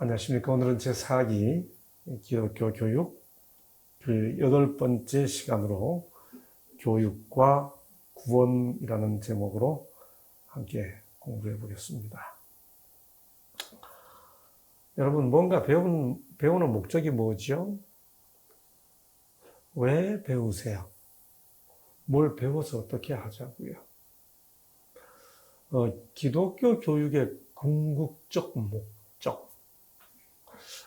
안녕하십니까. 오늘은 제4기 기독교 교육 그 8번째 시간으로 교육과 구원이라는 제목으로 함께 공부해 보겠습니다. 여러분, 뭔가 배우는 목적이 뭐죠? 왜 배우세요? 뭘 배워서 어떻게 하자고요? 기독교 교육의 궁극적 목적.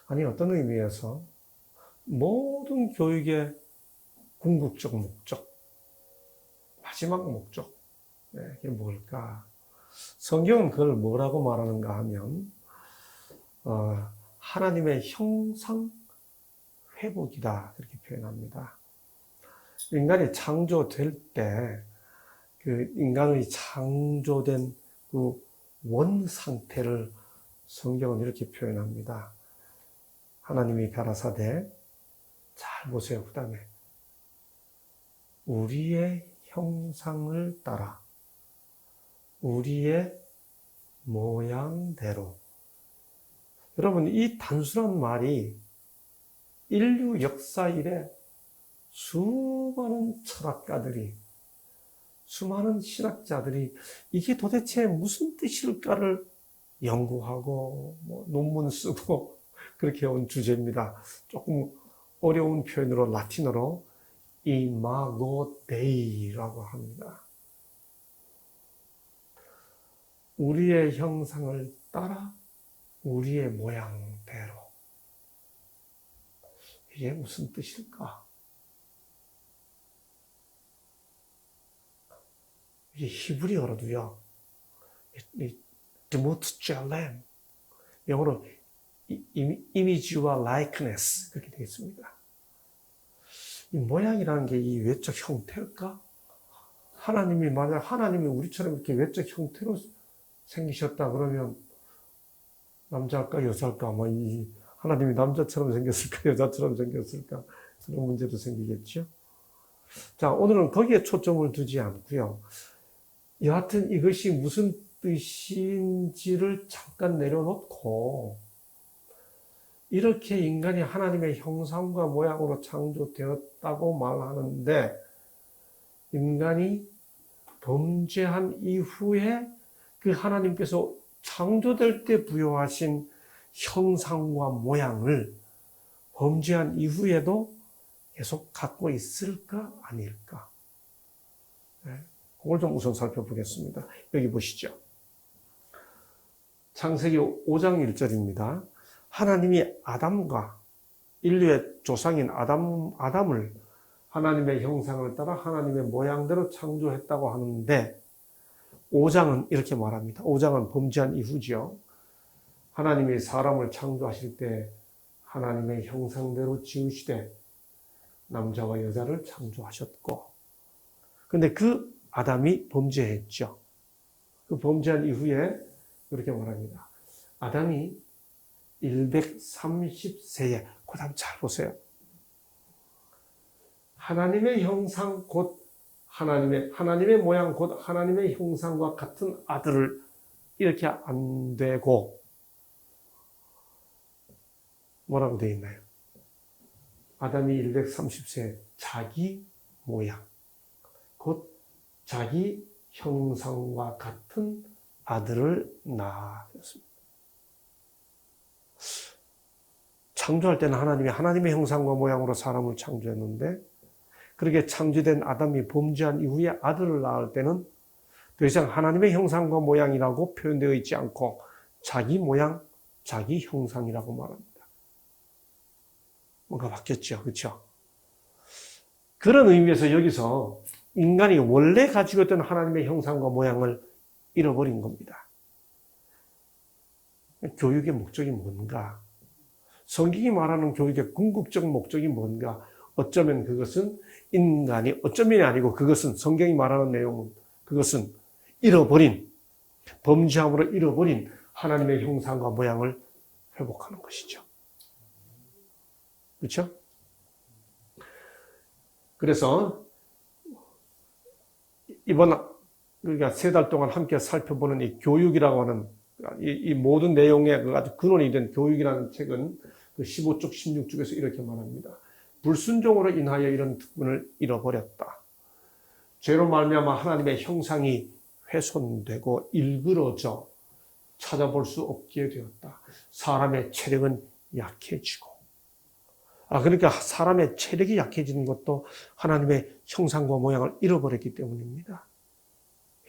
아니, 어떤 의미에서 모든 교육의 궁극적 목적, 마지막 목적, 이게 뭘까? 성경은 그걸 뭐라고 말하는가 하면 하나님의 형상 회복이다, 그렇게 표현합니다. 인간이 창조될 때 그 인간의 창조된 그 원 상태를 성경은 이렇게 표현합니다. 하나님이 가라사대, 잘 보세요. 그 다음에 우리의 형상을 따라 우리의 모양대로. 여러분, 이 단순한 말이 인류 역사 이래 수많은 철학가들이, 수많은 신학자들이 이게 도대체 무슨 뜻일까를 연구하고 논문 쓰고 그렇게 온 주제입니다. 조금 어려운 표현으로 라틴어로 이마고 데이라고 합니다. 우리의 형상을 따라 우리의 모양대로. 이게 무슨 뜻일까? 이게 히브리어로도요, 드모트 젤렘, 영어로 이미지와 likeness, 그렇게 되어 있습니다. 이 모양이라는 게 이 외적 형태일까? 만약 하나님이 우리처럼 이렇게 외적 형태로 생기셨다 그러면 남자일까 여자일까? 이 하나님이 남자처럼 생겼을까 여자처럼 생겼을까? 그런 문제도 생기겠죠. 자, 오늘은 거기에 초점을 두지 않고요. 여하튼 이것이 무슨 뜻인지를 잠깐 내려놓고, 이렇게 인간이 하나님의 형상과 모양으로 창조되었다고 말하는데, 인간이 범죄한 이후에 그 하나님께서 창조될 때 부여하신 형상과 모양을 범죄한 이후에도 계속 갖고 있을까 아닐까? 그걸 좀 우선 살펴보겠습니다. 여기 보시죠. 창세기 5장 1절입니다. 하나님이 아담과 인류의 조상인 아담을 하나님의 형상을 따라 하나님의 모양대로 창조했다고 하는데, 5장은 이렇게 말합니다. 5장은 범죄한 이후죠. 하나님이 사람을 창조하실 때 하나님의 형상대로 지으시되 남자와 여자를 창조하셨고, 근데 그 아담이 범죄했죠. 그 범죄한 이후에 이렇게 말합니다. 아담이 130세에, 그 다음 잘 보세요. 하나님의 형상 곧 하나님의 모양 곧 하나님의 형상과 같은 아들을, 이렇게 안 되고 뭐라고 되어 있나요? 아담이 130세 자기 모양 곧 자기 형상과 같은 아들을 낳았습니다. 창조할 때는 하나님의 형상과 모양으로 사람을 창조했는데, 그렇게 창조된 아담이 범죄한 이후에 아들을 낳을 때는 더 이상 하나님의 형상과 모양이라고 표현되어 있지 않고 자기 모양, 자기 형상이라고 말합니다. 뭔가 바뀌었죠, 그렇죠? 그런 의미에서 여기서 인간이 원래 가지고 있던 하나님의 형상과 모양을 잃어버린 겁니다. 교육의 목적이 뭔가? 성경이 말하는 교육의 궁극적 목적이 뭔가? 어쩌면 그것은 어쩌면이 아니고 그것은 성경이 말하는 내용은, 그것은 범죄함으로 잃어버린 하나님의 형상과 모양을 회복하는 것이죠. 그렇죠? 그래서 이번 우리가 3달 동안 함께 살펴보는 이 교육이라고 하는 이 모든 내용의 그 아주 근원이 된 교육이라는 책은 그 15쪽, 16쪽에서 이렇게 말합니다. 불순종으로 인하여 이런 특권을 잃어버렸다. 죄로 말미암아 하나님의 형상이 훼손되고 일그러져 찾아볼 수 없게 되었다. 사람의 체력은 약해지고. 그러니까 사람의 체력이 약해지는 것도 하나님의 형상과 모양을 잃어버렸기 때문입니다.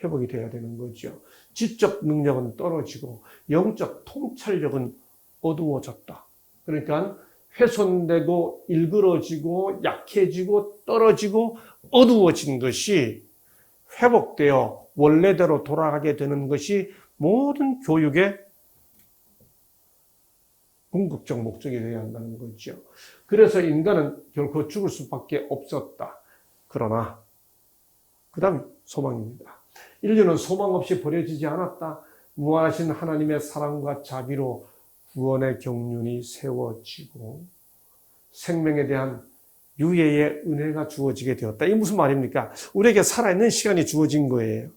회복이 돼야 되는 거죠. 지적 능력은 떨어지고 영적 통찰력은 어두워졌다. 그러니까 훼손되고 일그러지고 약해지고 떨어지고 어두워진 것이 회복되어 원래대로 돌아가게 되는 것이 모든 교육의 궁극적 목적이 되어야 한다는 거죠. 그래서 인간은 결코 죽을 수밖에 없었다. 그러나 그 다음 소망입니다. 인류는 소망 없이 버려지지 않았다. 무한하신 하나님의 사랑과 자비로 구원의 경륜이 세워지고 생명에 대한 유예의 은혜가 주어지게 되었다. 이게 무슨 말입니까? 우리에게 살아있는 시간이 주어진 거예요.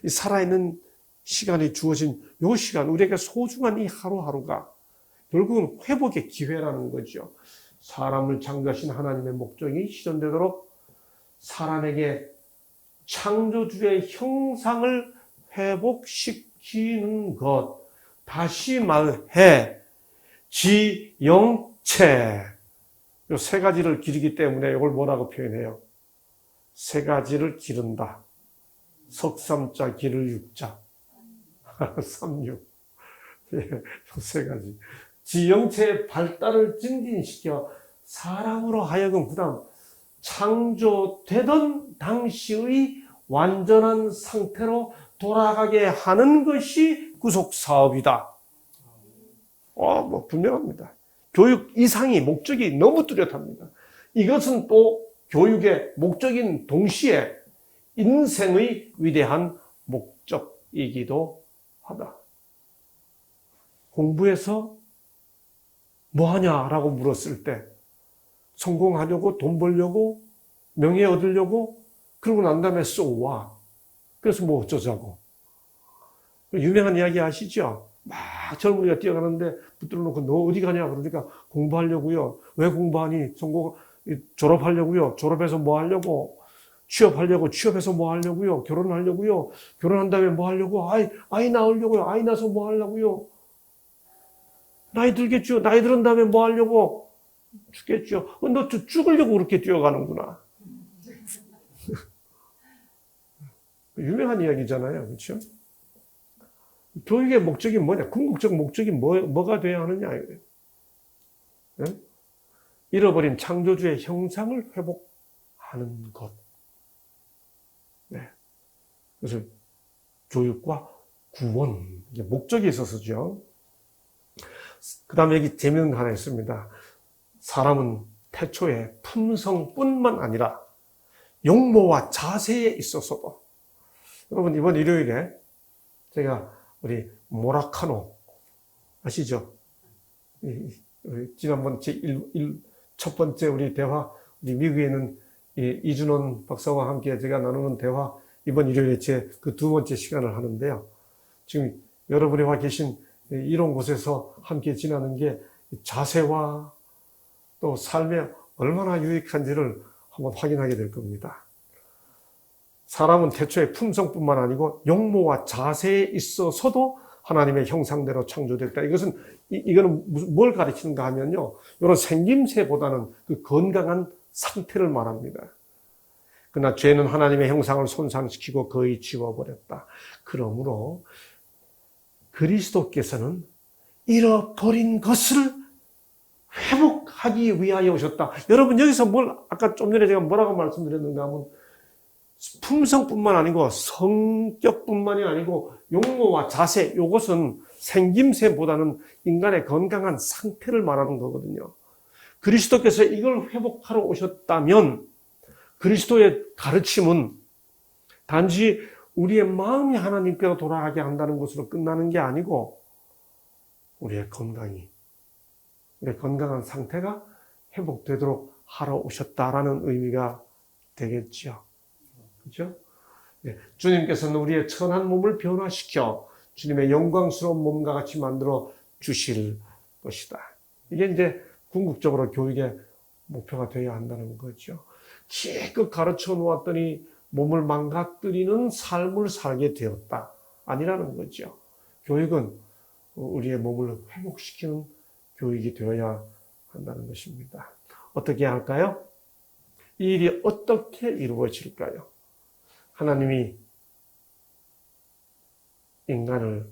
이 살아있는 시간이 주어진 이 시간, 우리에게 소중한 이 하루하루가 결국은 회복의 기회라는 거죠. 사람을 창조하신 하나님의 목적이 실현되도록 사람에게 창조주의 형상을 회복시키는 것. 다시 말해 지영체. 이 세 가지를 기르기 때문에 이걸 뭐라고 표현해요? 세 가지를 기른다. 석삼자 기를 육자. 삼육. 세 가지. 지영체의 발달을 증진시켜 사람으로 하여금 그다음 창조되던 당시의 완전한 상태로 돌아가게 하는 것이 구속 사업이다. 분명합니다. 교육 이상이 목적이 너무 뚜렷합니다. 이것은 또 교육의 목적인 동시에 인생의 위대한 목적이기도 하다. 공부해서 뭐 하냐라고 물었을 때 성공하려고, 돈 벌려고, 명예 얻으려고, 그러고 난 다음에 so what? 그래서 뭐 어쩌자고. 유명한 이야기 아시죠? 막 젊은이가 뛰어가는데 붙들어 놓고 너 어디 가냐 그러니까 공부하려고요. 왜 공부하니? 졸업하려고요. 졸업해서 뭐 하려고? 취업하려고. 취업해서 뭐 하려고요? 결혼하려고요. 결혼한 다음에 뭐 하려고? 아이 낳으려고요. 아이 낳아서 뭐 하려고요? 나이 들겠죠. 나이 들은 다음에 뭐 하려고? 죽겠죠. 너 죽으려고 그렇게 뛰어가는구나. 유명한 이야기잖아요. 그렇죠? 교육의 목적이 뭐냐? 궁극적 목적이 뭐가 돼야 하느냐? 네? 잃어버린 창조주의 형상을 회복하는 것. 네. 그래서 교육과 구원. 이게 목적이 있어서죠. 그 다음에 여기 재미있는 거 하나 있습니다. 사람은 태초에 품성뿐만 아니라 용모와 자세에 있어서도. 여러분, 이번 일요일에 제가 우리 모라카노 아시죠? 지난번 첫 번째 우리 대화, 우리 미국에 있는 이준원 박사와 함께 제가 나누는 대화, 이번 일요일에 제 그 두 번째 시간을 하는데요. 지금 여러분이 와 계신 이런 곳에서 함께 지나는 게 자세와 또 삶에 얼마나 유익한지를 한번 확인하게 될 겁니다. 사람은 태초에 품성뿐만 아니고 용모와 자세에 있어서도 하나님의 형상대로 창조됐다. 이거는 뭘 가르치는가 하면요. 이런 생김새보다는 그 건강한 상태를 말합니다. 그러나 죄는 하나님의 형상을 손상시키고 거의 지워버렸다. 그러므로 그리스도께서는 잃어버린 것을 회복하기 위하여 오셨다. 여러분 여기서 아까 좀 전에 제가 뭐라고 말씀드렸는가 하면 품성뿐만 아니고 성격뿐만이 아니고 용모와 자세, 이것은 생김새보다는 인간의 건강한 상태를 말하는 거거든요. 그리스도께서 이걸 회복하러 오셨다면 그리스도의 가르침은 단지 우리의 마음이 하나님께로 돌아가게 한다는 것으로 끝나는 게 아니고 우리의 건강한 상태가 회복되도록 하러 오셨다라는 의미가 되겠죠. 그렇죠? 네. 주님께서는 우리의 천한 몸을 변화시켜 주님의 영광스러운 몸과 같이 만들어 주실 것이다. 이게 이제 궁극적으로 교육의 목표가 되어야 한다는 거죠. 기껏 가르쳐 놓았더니 몸을 망가뜨리는 삶을 살게 되었다. 아니라는 거죠. 교육은 우리의 몸을 회복시키는 교육이 되어야 한다는 것입니다. 어떻게 할까요? 이 일이 어떻게 이루어질까요? 하나님이 인간을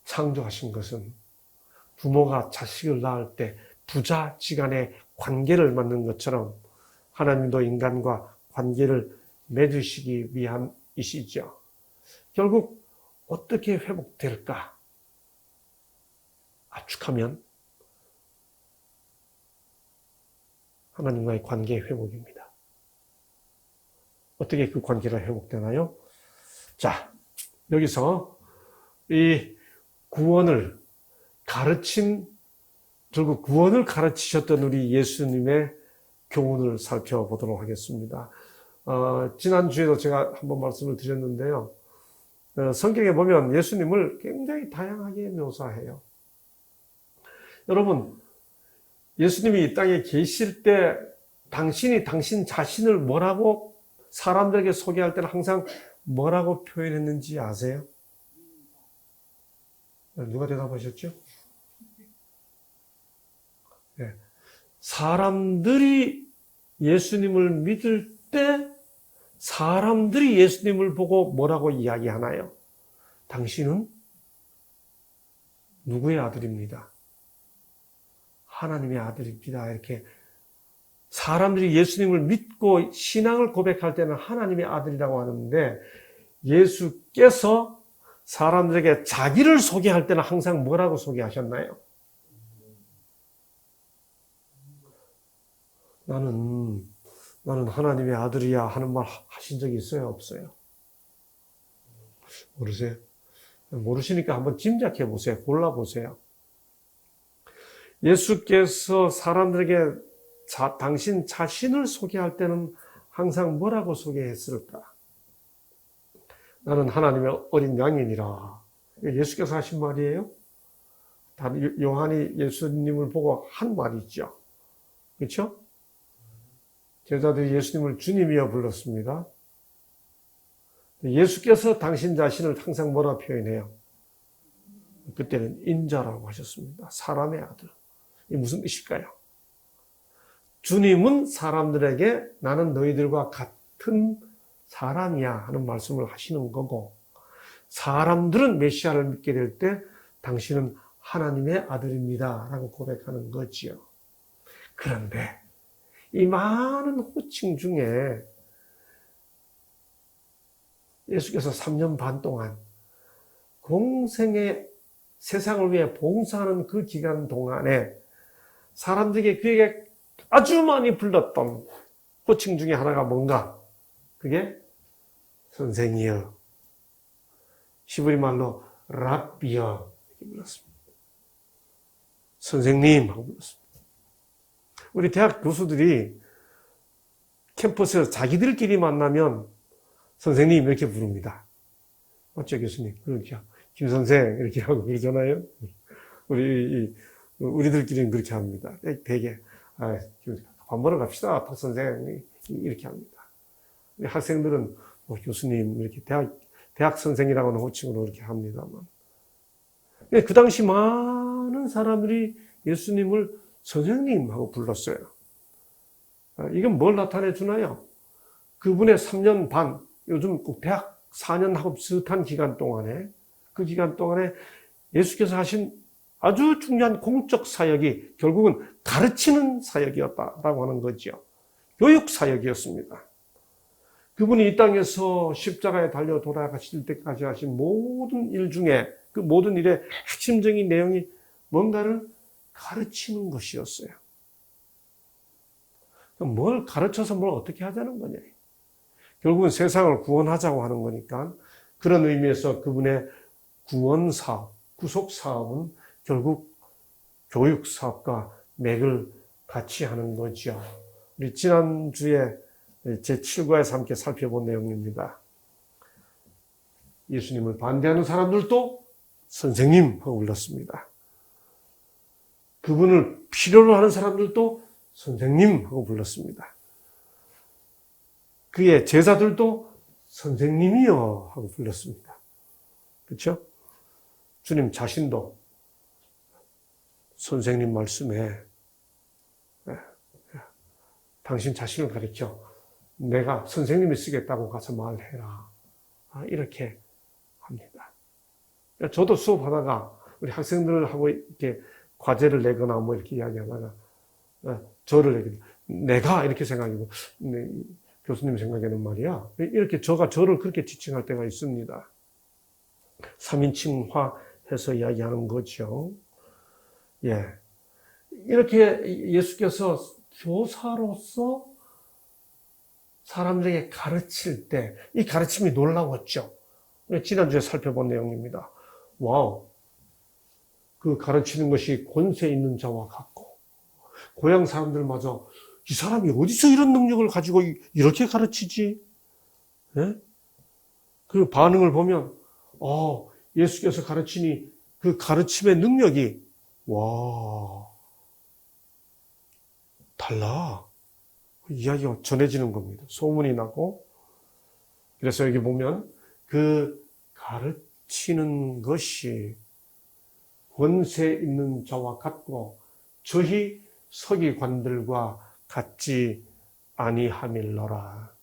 창조하신 것은 부모가 자식을 낳을 때 부자지간의 관계를 맺는 것처럼 하나님도 인간과 관계를 맺으시기 위함이시죠. 결국 어떻게 회복될까? 압축하면 하나님과의 관계 회복입니다. 어떻게 그 관계가 회복되나요? 자, 여기서 이 구원을 결국 구원을 가르치셨던 우리 예수님의 교훈을 살펴보도록 하겠습니다. 지난주에도 제가 한번 말씀을 드렸는데요. 성경에 보면 예수님을 굉장히 다양하게 묘사해요. 여러분, 예수님이 이 땅에 계실 때 당신이 당신 자신을 뭐라고 사람들에게 소개할 때는 항상 뭐라고 표현했는지 아세요? 누가 대답하셨죠? 네. 사람들이 예수님을 믿을 때 사람들이 예수님을 보고 뭐라고 이야기하나요? 당신은 누구의 아들입니다. 하나님의 아들입니다. 이렇게 사람들이 예수님을 믿고 신앙을 고백할 때는 하나님의 아들이라고 하는데 예수께서 사람들에게 자기를 소개할 때는 항상 뭐라고 소개하셨나요? 나는 하나님의 아들이야 하는 말 하신 적이 있어요? 없어요? 모르세요? 모르시니까 한번 짐작해 보세요. 골라보세요. 예수께서 사람들에게 당신 자신을 소개할 때는 항상 뭐라고 소개했을까? 나는 하나님의 어린 양이니라. 예수께서 하신 말이에요. 요한이 예수님을 보고 한 말이죠. 그렇죠? 제자들이 예수님을 주님이여 불렀습니다. 예수께서 당신 자신을 항상 뭐라 표현해요? 그때는 인자라고 하셨습니다. 사람의 아들. 이게 무슨 뜻일까요? 주님은 사람들에게 나는 너희들과 같은 사람이야 하는 말씀을 하시는 거고, 사람들은 메시아를 믿게 될 때 당신은 하나님의 아들입니다 라고 고백하는 거지요. 그런데 이 많은 호칭 중에 예수께서 3년 반 동안 공생의 세상을 위해 봉사하는 그 기간 동안에 사람들에게 그에게 아주 많이 불렀던 호칭 중에 하나가 뭔가? 그게 선생이여, 히브리 말로 랍비여 이렇게 불렀습니다. 선생님 하고 불렀습니다. 우리 대학 교수들이 캠퍼스에서 자기들끼리 만나면 선생님 이렇게 부릅니다. 맞죠, 교수님? 그렇게 김 선생 이렇게 하고 그러잖아요. 우리들끼리는 그렇게 합니다. 되게 밥 먹으러 갑시다, 박 선생 이렇게 합니다. 학생들은 교수님 이렇게 대학 선생이라고 하는 호칭으로 이렇게 합니다만, 그 당시 많은 사람들이 예수님을 선생님하고 불렀어요. 이건 뭘 나타내 주나요? 그분의 3년 반, 요즘 꼭 대학 4년 하고 비슷한 기간 동안에, 그 기간 동안에 예수께서 하신 아주 중요한 공적 사역이 결국은 가르치는 사역이었다라고 하는 거죠. 교육 사역이었습니다. 그분이 이 땅에서 십자가에 달려 돌아가실 때까지 하신 모든 일 중에 그 모든 일의 핵심적인 내용이 뭔가를 가르치는 것이었어요. 그럼 뭘 가르쳐서 뭘 어떻게 하자는 거냐. 결국은 세상을 구원하자고 하는 거니까 그런 의미에서 그분의 구원 사업, 구속 사업은 결국 교육 사업과 맥을 같이 하는 거죠. 우리 지난주에 제7과에서 함께 살펴본 내용입니다. 예수님을 반대하는 사람들도 선생님 하고 불렀습니다. 그분을 필요로 하는 사람들도 선생님 하고 불렀습니다. 그의 제자들도 선생님이여 하고 불렀습니다. 그렇죠? 주님 자신도 선생님 말씀에 당신 자신을 가리켜 내가 선생님이 쓰겠다고 가서 말해라. 이렇게 합니다. 저도 수업하다가 우리 학생들하고 이렇게 과제를 내거나 뭐 이렇게 이야기하다가 저를 내가 이렇게 생각하고 교수님 생각에는 말이야. 이렇게 저를 그렇게 지칭할 때가 있습니다. 3인칭화해서 이야기하는 거죠. 예. 이렇게 예수께서 교사로서 사람들에게 가르칠 때 이 가르침이 놀라웠죠. 지난주에 살펴본 내용입니다. 와우. 그 가르치는 것이 권세 있는 자와 같고 고향 사람들마저 이 사람이 어디서 이런 능력을 가지고 이렇게 가르치지? 네? 그 반응을 보면 예수께서 가르치니 그 가르침의 능력이 와 달라. 이야기가 전해지는 겁니다. 소문이 나고. 그래서 여기 보면 그 가르치는 것이 권세 있는 자와 같고 저희 서기관들과 같지 아니함일러라.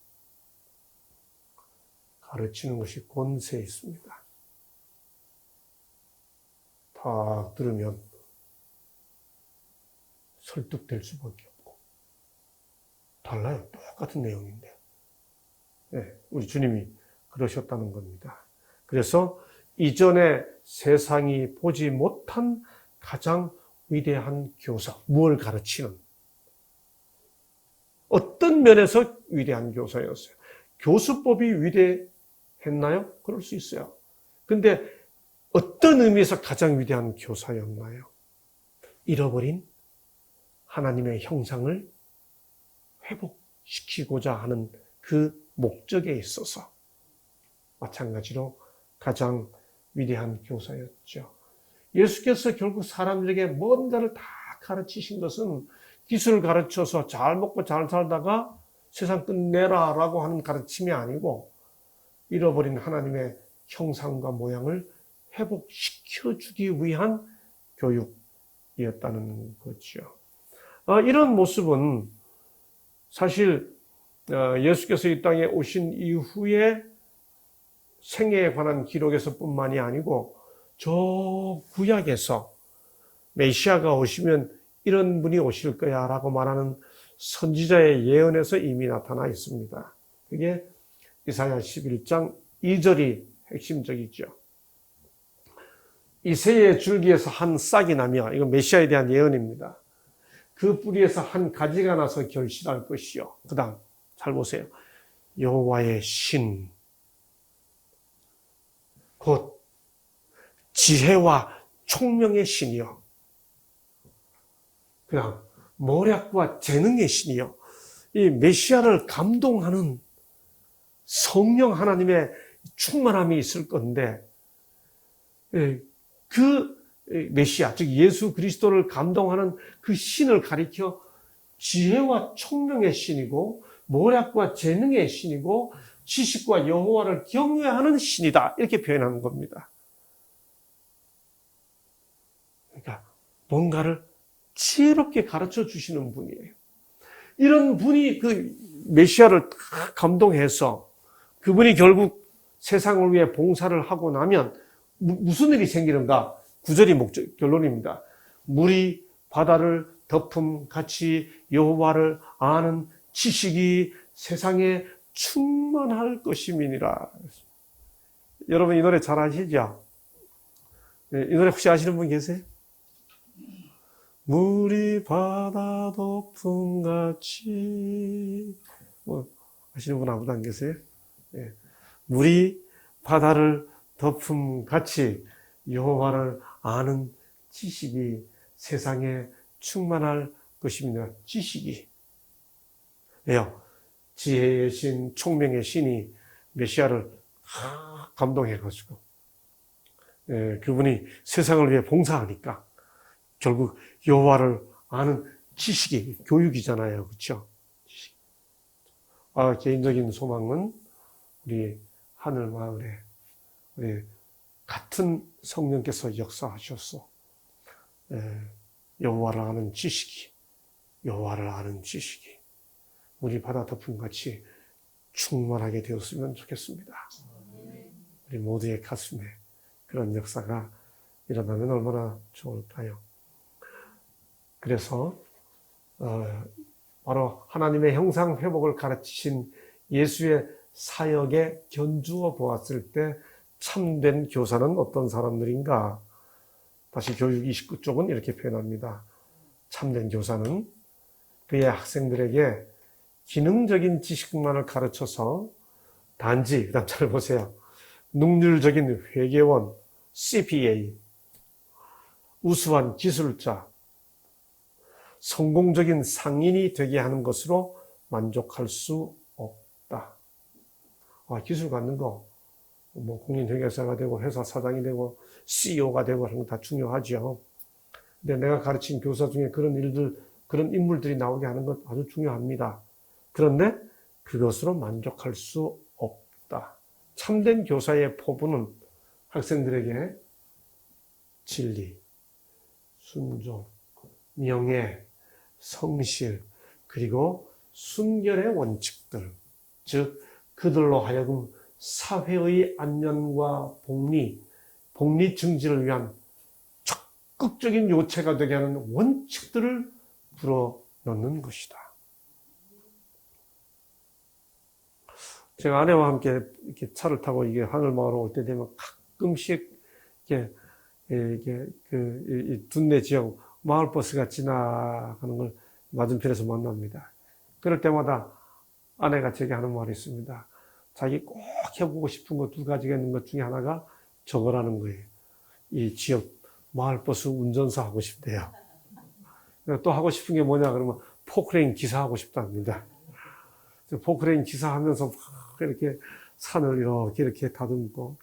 가르치는 것이 권세 있습니다. 다 들으면 설득될 수밖에 없고 달라요. 똑같은 내용인데. 네, 우리 주님이 그러셨다는 겁니다. 그래서 이전에 세상이 보지 못한 가장 위대한 교사, 무엇을 가르치는 어떤 면에서 위대한 교사였어요. 교수법이 위대했나요? 그럴 수 있어요. 근데 어떤 의미에서 가장 위대한 교사였나요? 잃어버린 하나님의 형상을 회복시키고자 하는 그 목적에 있어서 마찬가지로 가장 위대한 교사였죠. 예수께서 결국 사람들에게 뭔가를 다 가르치신 것은 기술을 가르쳐서 잘 먹고 잘 살다가 세상 끝내라 라고 하는 가르침이 아니고 잃어버린 하나님의 형상과 모양을 회복시켜주기 위한 교육이었다는 거죠. 이런 모습은 사실 예수께서 이 땅에 오신 이후에 생애에 관한 기록에서 뿐만이 아니고 저 구약에서 메시아가 오시면 이런 분이 오실 거야 라고 말하는 선지자의 예언에서 이미 나타나 있습니다. 그게 이사야 11장 2절이 핵심적이죠. 이새의 줄기에서 한 싹이 나며, 이건 메시아에 대한 예언입니다. 그 뿌리에서 한 가지가 나서 결실할 것이요. 그 다음 잘 보세요. 여호와의 신 곧 지혜와 총명의 신이요. 그 다음 모략과 재능의 신이요. 이 메시아를 감동하는 성령 하나님의 충만함이 있을 건데 그 메시아, 즉 예수 그리스도를 감동하는 그 신을 가리켜 지혜와 총명의 신이고 모략과 재능의 신이고 지식과 여호와를 경외하는 신이다. 이렇게 표현하는 겁니다. 그러니까 뭔가를 지혜롭게 가르쳐 주시는 분이에요. 이런 분이 그 메시아를 감동해서 그분이 결국 세상을 위해 봉사를 하고 나면 무슨 일이 생기는가? 9절이 결론입니다. 물이 바다를 덮음 같이 여호와를 아는 지식이 세상에 충만할 것임이니라. 여러분 이 노래 잘 아시죠? 네, 이 노래 혹시 아시는 분 계세요? 물이 바다 덮음 같이 아시는 분 아무도 안 계세요? 네. 물이 바다를 덮음 같이 여호와를 아는 지식이 세상에 충만할 것입니다. 지식이. 왜요? 지혜의 신, 총명의 신이 메시아를 감동해가지고, 그분이 세상을 위해 봉사하니까 결국 여호와를 아는 지식이 교육이잖아요, 그렇죠? 개인적인 소망은 우리 하늘 마을에 우리 같은 성령께서 역사하셔서 여호와를 아는 지식이 우리 바다 덮음같이 충만하게 되었으면 좋겠습니다. 우리 모두의 가슴에 그런 역사가 일어나면 얼마나 좋을까요? 그래서 바로 하나님의 형상 회복을 가르치신 예수의 사역에 견주어 보았을 때 참된 교사는 어떤 사람들인가? 다시 교육 29쪽은 이렇게 표현합니다. 참된 교사는 그의 학생들에게 기능적인 지식만을 가르쳐서 단지, 그 다음 잘 보세요. 능률적인 회계원, CPA, 우수한 기술자, 성공적인 상인이 되게 하는 것으로 만족할 수 없다. 기술 갖는 거, 공인회계사가 되고 회사 사장이 되고 CEO가 되고 하는 거 다 중요하죠. 근데 내가 가르친 교사 중에 그런 인물들이 나오게 하는 것 아주 중요합니다. 그런데 그것으로 만족할 수 없다. 참된 교사의 포부는 학생들에게 진리, 순종, 명예, 성실, 그리고 순결의 원칙들, 즉 그들로 하여금 사회의 안전과 복리 증진을 위한 적극적인 요체가 되게 하는 원칙들을 불어넣는 것이다. 제가 아내와 함께 이렇게 차를 타고 이게 하늘마을로 올 때 되면 가끔씩 둔내 지역 마을버스가 지나가는 걸 맞은편에서 만납니다. 그럴 때마다 아내가 제게 하는 말이 있습니다. 자기 꼭 해보고 싶은 것 2가지가 있는 것 중에 하나가 저거라는 거예요. 이 지역 마을버스 운전사 하고 싶대요. 또 하고 싶은 게 뭐냐 그러면 포크레인 기사 하고 싶답니다. 포크레인 기사 하면서 막 이렇게 산을 이렇게 다듬고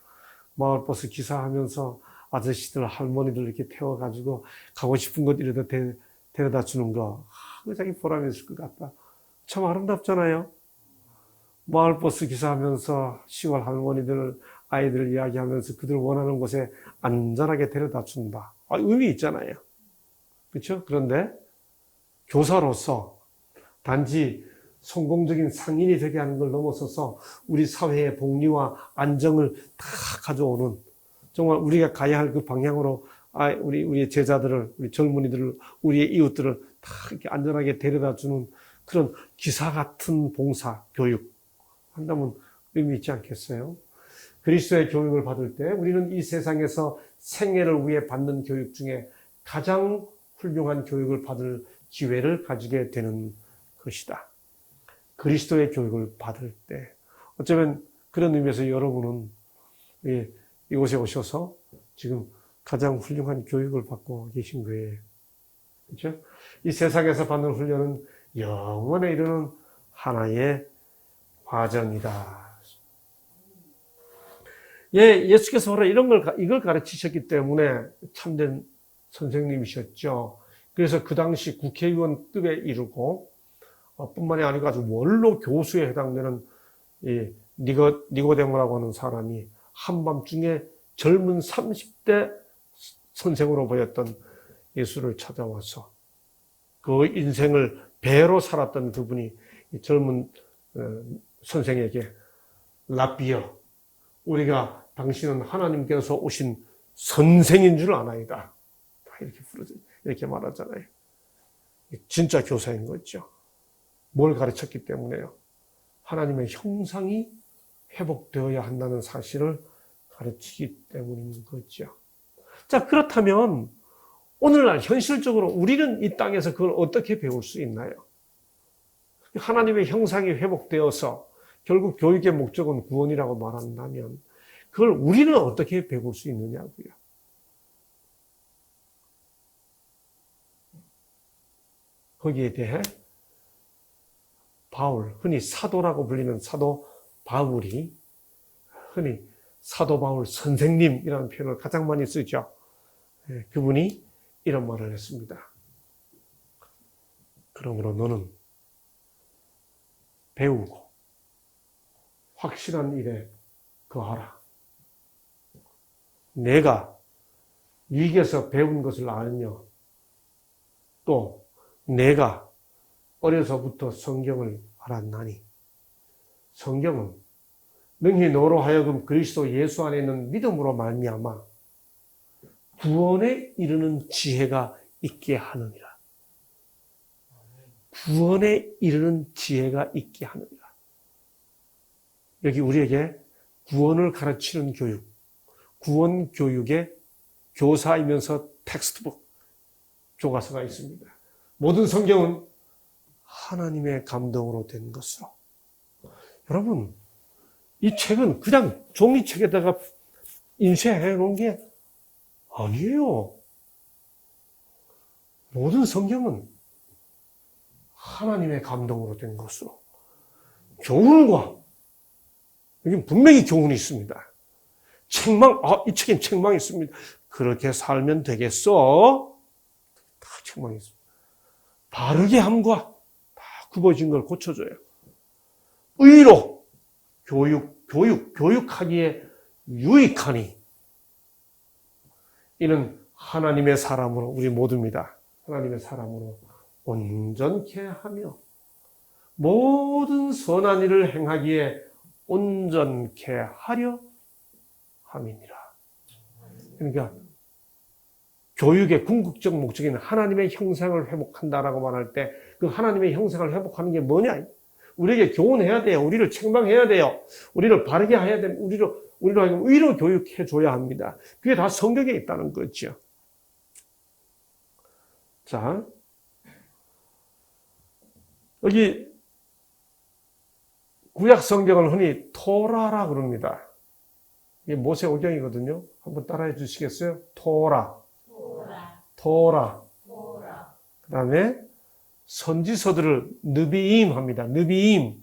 마을버스 기사 하면서 아저씨들 할머니들 이렇게 태워가지고 가고 싶은 곳 이래도 데려다 주는 거 자기 보람이 있을 것 같다. 참 아름답잖아요. 마을버스 기사하면서 시골 할머니들 아이들 이야기하면서 그들 원하는 곳에 안전하게 데려다 준다. 의미 있잖아요. 그렇죠? 그런데 교사로서 단지 성공적인 상인이 되게 하는 걸 넘어서서 우리 사회의 복리와 안정을 다 가져오는 정말 우리가 가야 할 그 방향으로 우리의 제자들을, 우리 젊은이들을, 우리의 이웃들을 다 이렇게 안전하게 데려다 주는 그런 기사 같은 봉사, 교육 한다면 의미 있지 않겠어요? 그리스도의 교육을 받을 때 우리는 이 세상에서 생애를 위해 받는 교육 중에 가장 훌륭한 교육을 받을 기회를 가지게 되는 것이다. 그리스도의 교육을 받을 때 어쩌면 그런 의미에서 여러분은 이곳에 오셔서 지금 가장 훌륭한 교육을 받고 계신 거예요. 그렇죠? 이 세상에서 받는 훈련은 영원에 이르는 하나의 과정이다. 예수께서 바로 이걸 가르치셨기 때문에 참된 선생님이셨죠. 그래서 그 당시 국회의원급에 이르고 뿐만이 아니고 아주 원로 교수에 해당되는 이 니고데모라고 하는 사람이 한밤중에 젊은 30대 선생으로 보였던 예수를 찾아와서 그 인생을 배로 살았던 그분이 젊은 선생에게 라비어, 우리가 당신은 하나님께서 오신 선생인 줄 아나이다. 이렇게 말하잖아요. 진짜 교사인 거죠. 뭘 가르쳤기 때문에요? 하나님의 형상이 회복되어야 한다는 사실을 가르치기 때문인 거죠. 자, 그렇다면 오늘날 현실적으로 우리는 이 땅에서 그걸 어떻게 배울 수 있나요? 하나님의 형상이 회복되어서 결국 교육의 목적은 구원이라고 말한다면 그걸 우리는 어떻게 배울 수 있느냐고요. 거기에 대해 바울, 흔히 사도라고 불리는 사도 바울이 흔히 사도 바울 선생님이라는 표현을 가장 많이 쓰죠. 그분이 이런 말을 했습니다. 그러므로 너는 배우고 확실한 일에 거하라. 내가 위기에서 배운 것을 알며 또 내가 어려서부터 성경을 알았나니 성경은 능히 너로 하여금 그리스도 예수 안에 있는 믿음으로 말미암아 구원에 이르는 지혜가 있게 하느니라. 구원에 이르는 지혜가 있게 하느니라. 여기 우리에게 구원을 가르치는 교육, 구원 교육의 교사이면서 텍스트북, 교과서가 있습니다. 모든 성경은 하나님의 감동으로 된 것으로. 여러분, 이 책은 그냥 종이책에다가 인쇄해 놓은 게 아니에요. 모든 성경은 하나님의 감동으로 된 것으로. 교훈과, 여기 분명히 교훈이 있습니다. 책망, 이 책엔 책망이 있습니다. 그렇게 살면 되겠어? 다 책망이 있습니다. 바르게 함과 다 굽어진 걸 고쳐줘요. 의로 교육하기에 유익하니 이는 하나님의 사람으로 우리 모두입니다. 하나님의 사람으로 온전케 하며 모든 선한 일을 행하기에 온전케 하려 함이니라. 그러니까 교육의 궁극적 목적인 하나님의 형상을 회복한다라고 말할 때 그 하나님의 형상을 회복하는 게 뭐냐? 우리에게 교훈해야 돼요. 우리를 책망해야 돼요. 우리를 바르게 해야 됩니다. 우리로 하여금 의로 교육해 줘야 합니다. 그게 다 성경에 있다는 거죠. 자, 여기 구약 성경을 흔히 토라라 그럽니다. 이게 모세오경이거든요. 한번 따라해 주시겠어요? 토라. 그 다음에 선지서들을 느비임 합니다. 느비임.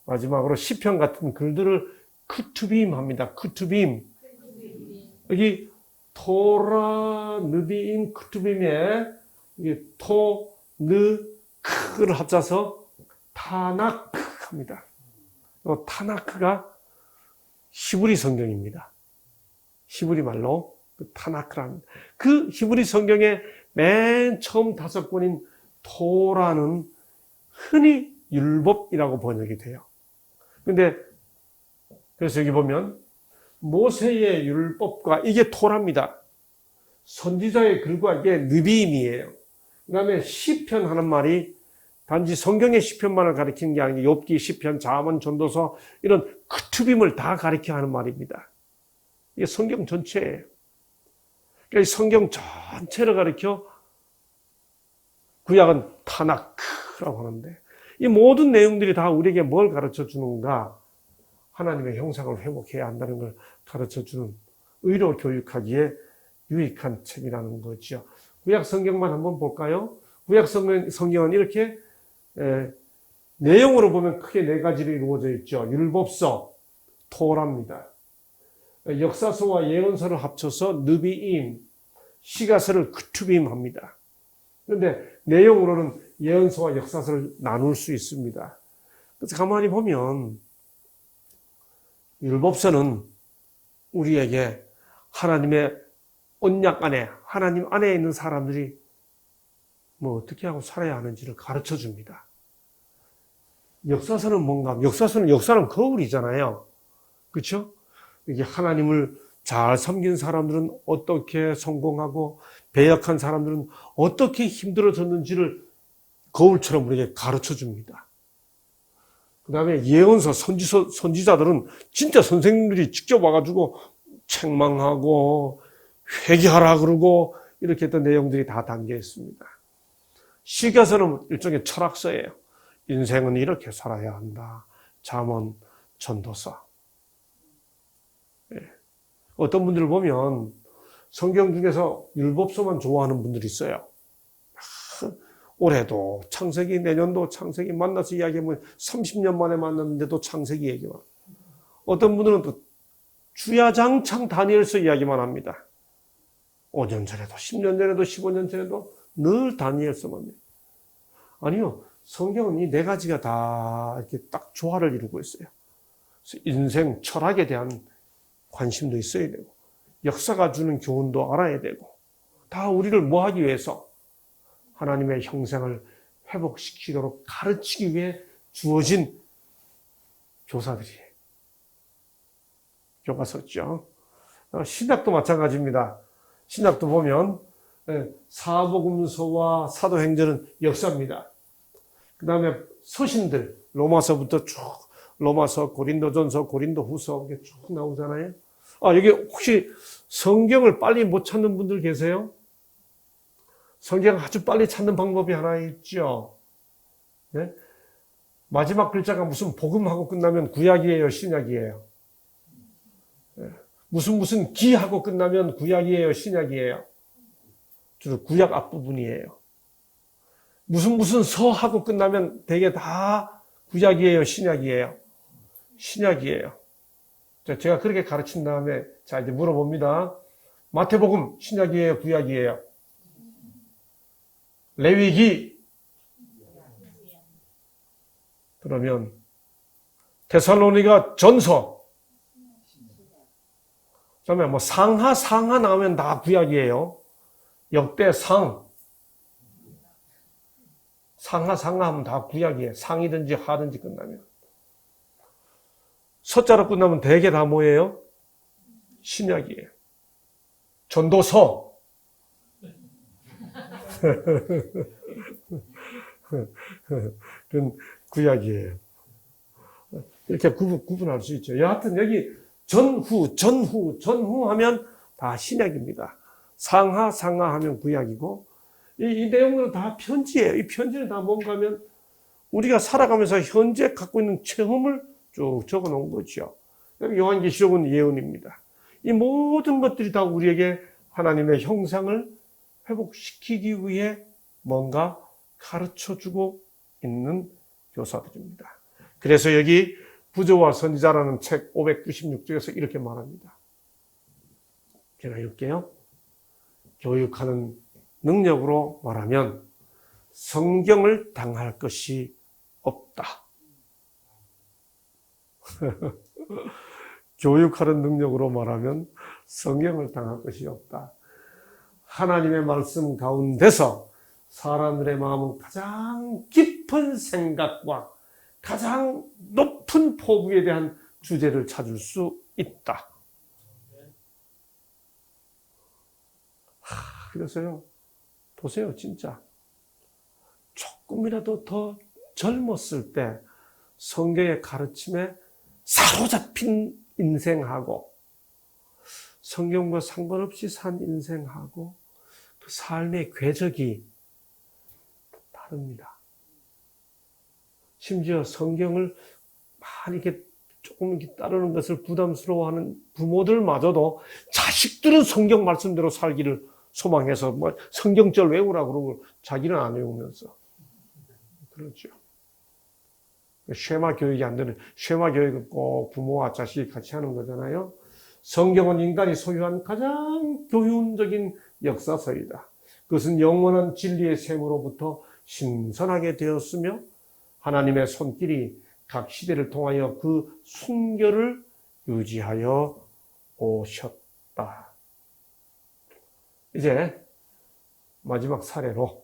마지막으로 시편 같은 글들을 크투빔 합니다. 크투빔. 여기 토라, 느비임, 크투빔에 토, 느, 크를 합쳐서 타나크 합니다. 타나크가 히브리 성경입니다. 히브리 말로 타나크랍니다. 그 히브리 성경의 맨 처음 5권인 토라는 흔히 율법이라고 번역이 돼요. 근데 그래서 여기 보면 모세의 율법과 이게 토라입니다. 선지자의 글과 이게 느비임이에요. 그 다음에 시편 하는 말이 단지 성경의 시편만을 가리키는 게 아니고 욥기, 시편, 잠언, 전도서 이런 크투빔을 다 가리켜 하는 말입니다. 이게 성경 전체예요. 그러니까 성경 전체를 가리켜 구약은 타나크라고 하는데 이 모든 내용들이 다 우리에게 뭘 가르쳐 주는가? 하나님의 형상을 회복해야 한다는 걸 가르쳐 주는 의로 교육하기에 유익한 책이라는 거죠. 구약 성경만 한번 볼까요? 구약 성경은 이렇게 내용으로 보면 크게 4가지로 이루어져 있죠. 율법서, 토라입니다. 역사서와 예언서를 합쳐서 느비임, 시가서를 크투빔 합니다. 그런데 내용으로는 예언서와 역사서를 나눌 수 있습니다. 그래서 가만히 보면 율법서는 우리에게 하나님의 언약 안에, 하나님 안에 있는 사람들이 어떻게 하고 살아야 하는지를 가르쳐 줍니다. 역사서는 뭔가, 역사는 거울이잖아요. 그렇죠? 이게 하나님을 잘 섬긴 사람들은 어떻게 성공하고 배역한 사람들은 어떻게 힘들어졌는지를 거울처럼 우리에게 가르쳐 줍니다. 그 다음에 예언서, 선지자들은 진짜 선생님들이 직접 와가지고 책망하고 회개하라 그러고 이렇게 했던 내용들이 다 담겨 있습니다. 시가서는 일종의 철학서예요. 인생은 이렇게 살아야 한다. 잠언, 전도서. 어떤 분들을 보면 성경 중에서 율법서만 좋아하는 분들이 있어요. 올해도 창세기, 내년도 창세기, 만나서 이야기하면 30년 만에 만났는데도 창세기 얘기만. 어떤 분들은 또 주야장창 다니엘서 이야기만 합니다. 5년 전에도, 10년 전에도, 15년 전에도 늘 다니엘서만 해요. 아니요. 성경은 이 네 가지가 다 이렇게 딱 조화를 이루고 있어요. 그래서 인생, 철학에 대한 관심도 있어야 되고, 역사가 주는 교훈도 알아야 되고, 다 우리를 뭐 하기 위해서? 하나님의 형상을 회복시키도록 가르치기 위해 주어진 교사들이에요. 교과서죠. 신약도 마찬가지입니다. 신약도 보면 사복음서와 사도행전은 역사입니다. 그 다음에 서신들, 로마서부터 쭉 로마서, 고린도전서, 고린도후서 이렇게 쭉 나오잖아요. 여기 혹시 성경을 빨리 못 찾는 분들 계세요? 성경 아주 빨리 찾는 방법이 하나 있죠. 네? 마지막 글자가 무슨 복음하고 끝나면 구약이에요, 신약이에요? 네. 무슨 기하고 끝나면 구약이에요, 신약이에요? 주로 구약 앞부분이에요. 무슨 서하고 끝나면 대개 다 구약이에요, 신약이에요? 신약이에요. 제가 그렇게 가르친 다음에 자 이제 물어봅니다. 마태복음 신약이에요, 구약이에요? 레위기 그러면 데살로니가 전서 그다음에 뭐 상하 나오면 다 구약이에요. 역대상 상하 하면 다 구약이에요. 상이든지 하든지 끝나면. 서자로 끝나면 대개 다 뭐예요? 신약이에요. 전도서 그건 구약이에요. 이렇게 구분할 수 있죠. 여하튼 여기 전후 하면 다 신약입니다. 상하 하면 구약이고, 이 내용들은 다 편지예요. 이 편지는 다 뭔가 하면 우리가 살아가면서 현재 갖고 있는 체험을 쭉 적어 놓은 거죠. 요한계시록은 예언입니다. 이 모든 것들이 다 우리에게 하나님의 형상을 회복시키기 위해 뭔가 가르쳐주고 있는 교사들입니다. 그래서 여기 부조와 선지자라는 책 596쪽에서 이렇게 말합니다. 제가 읽을게요. 교육하는 능력으로 말하면 성경을 당할 것이 없다. 교육하는 능력으로 말하면 성경을 당할 것이 없다. 하나님의 말씀 가운데서 사람들의 마음은 가장 깊은 생각과 가장 높은 포부에 대한 주제를 찾을 수 있다. 그래서요, 보세요, 진짜. 조금이라도 더 젊었을 때 성경의 가르침에 사로잡힌 인생하고 성경과 상관없이 산 인생하고 그 삶의 궤적이 다릅니다. 심지어 성경을 많이 이렇게 조금 이렇게 따르는 것을 부담스러워하는 부모들마저도 자식들은 성경 말씀대로 살기를 소망해서 뭐 성경절 외우라고 그러고 자기는 안 외우면서 그렇죠. 쉐마 교육이 안 되는, 쉐마 교육은 꼭 부모와 자식이 같이 하는 거잖아요. 성경은 인간이 소유한 가장 교훈적인 역사서이다. 그것은 영원한 진리의 셈으로부터 신선하게 되었으며 하나님의 손길이 각 시대를 통하여 그 순결을 유지하여 오셨다. 이제 마지막 사례로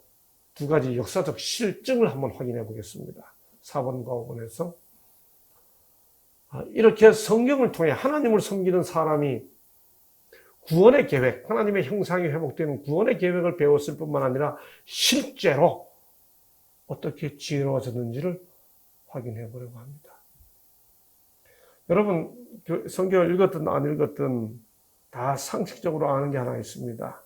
두 가지 역사적 실증을 한번 확인해 보겠습니다. 4번과 5번에서 이렇게 성경을 통해 하나님을 섬기는 사람이 구원의 계획, 하나님의 형상이 회복되는 구원의 계획을 배웠을 뿐만 아니라 실제로 어떻게 지혜로워졌는지를 확인해 보려고 합니다. 여러분, 성경을 읽었든 안 읽었든 다 상식적으로 아는 게 하나 있습니다.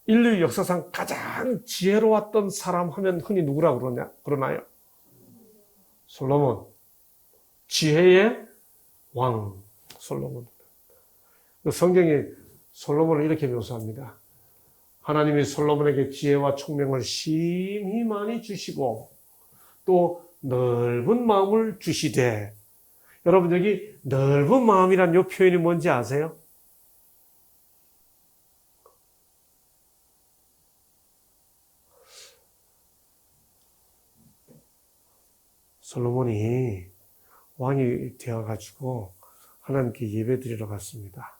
인류 역사상 가장 지혜로웠던 사람 하면 흔히 누구라고 그러나요? 솔로몬. 지혜의 왕, 솔로몬. 성경이 솔로몬을 이렇게 묘사합니다. 하나님이 솔로몬에게 지혜와 총명을 심히 많이 주시고 또 넓은 마음을 주시되, 여러분 여기 넓은 마음이란 이 표현이 뭔지 아세요? 솔로몬이 왕이 되어가지고 하나님께 예배드리러 갔습니다.